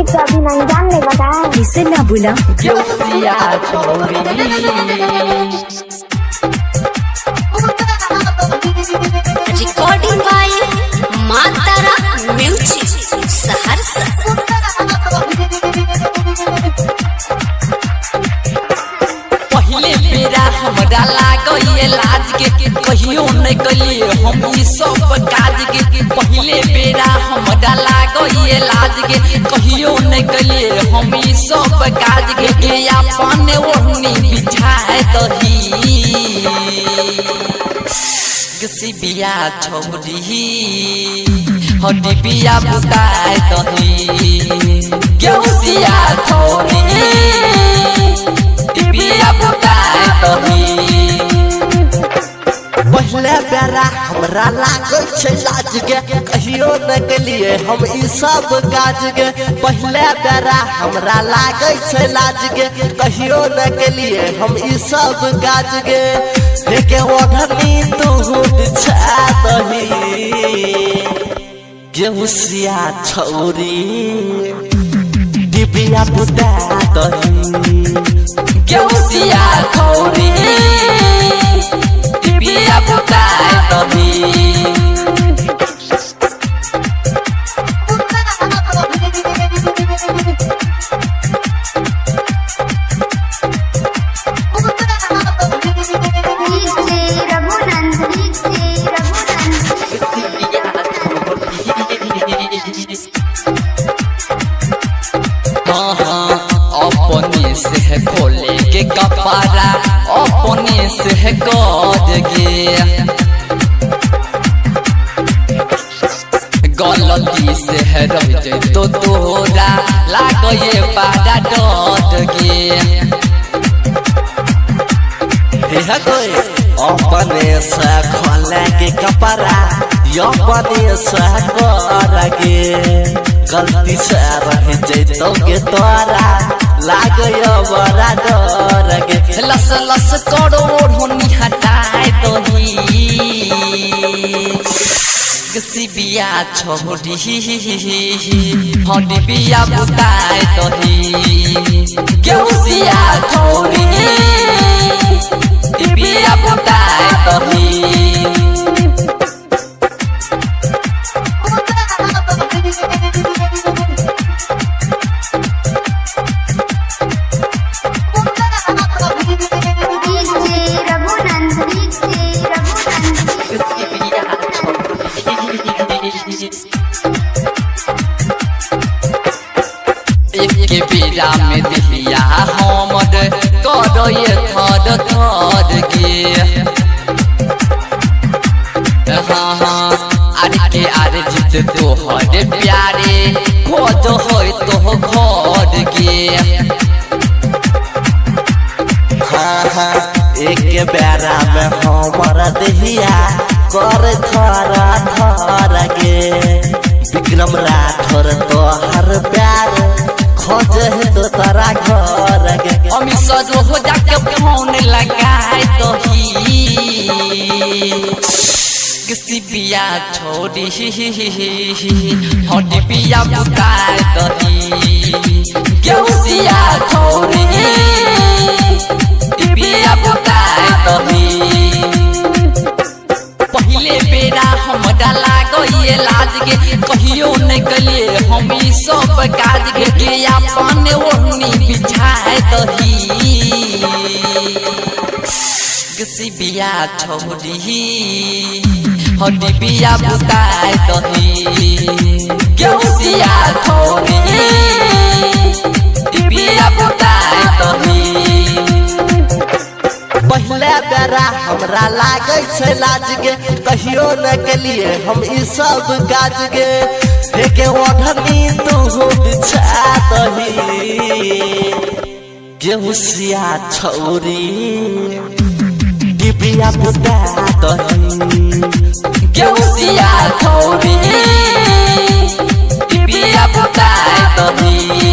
तो अभी नहीं जान ले बता किसे ना बुला recording by Matara music Saharsa. पहले बेरा हमरा लागल लाज के कहियो नहीं कलिए हम ई सब काज के। पहले बेरा हमरा लागल लाज के कहियो नहीं कलिए हम ई सब काज के। अपन ओढ़नी बिछाए दही किसी बिया छोड़ी हड्डी बिया बुताए दही केसिया छोड़ी बिया बुताए दही। पहले बेरा हमरा लागल छै लाज के कहियो न कलिए हम ई सब काज के। पहले बेरा हमरा लागल छै लाज के कहियो न कलिए हम ई सब काज के। लेके ओढ़नी तू बिछा दही केसिया छोड़ी डिबिया बुता दही केसिया छोड़ी बिया बुताए दही। अपने से खोले के कपड़ा अपने से कर गे गलती से रह जाए तो तोरा लागे बड़ा डर गे। अपने से खोले के कपड़ा अपने से कर गे गलती से रह जैतो के तोरा लागे बड़ा डर गे। लस लस करो ओढ़नी हटाए दही किसी बिया छोड़ी हड्डी बिया बुताए दही केसिया छोड़ी बिया बुताए दही। एक बेरा में दिलिया हमद कर ये खद खद गे। हाँ हाँ अरे के अरे जित तोहर प्यारे खोज हो तो घर गे। हाँ हाँ एक बेरा में हमर दहिया कर थर थर गे। विक्रम राठौर तोहर प्यार खोज है तो तारा घर गे। अमी सजो हो जाके फोन लगाए दही किसी बिया छोड़ी हड्डी बिया बुताए दही केसिया छोड़ी बिया बुताए दही। पहले बेरा हमरा लागल लाज के कहियो नहीं कलिए हम ई सब काज के। अपन ओढ़नी बिछाए दही किसी बिया छोड़ी हड्डी बिया बुताए दही केसिया छोड़ी बिया बुताए दही। पहले बेरा हमरा लागल छै लाज के कहियो न कलिए हम ई सब काज के। लेके ओढ़नी तू बिछा दही केसिया छोड़ी डिबिया बुता दही केसिया छोड़ी बिया बुताए दही।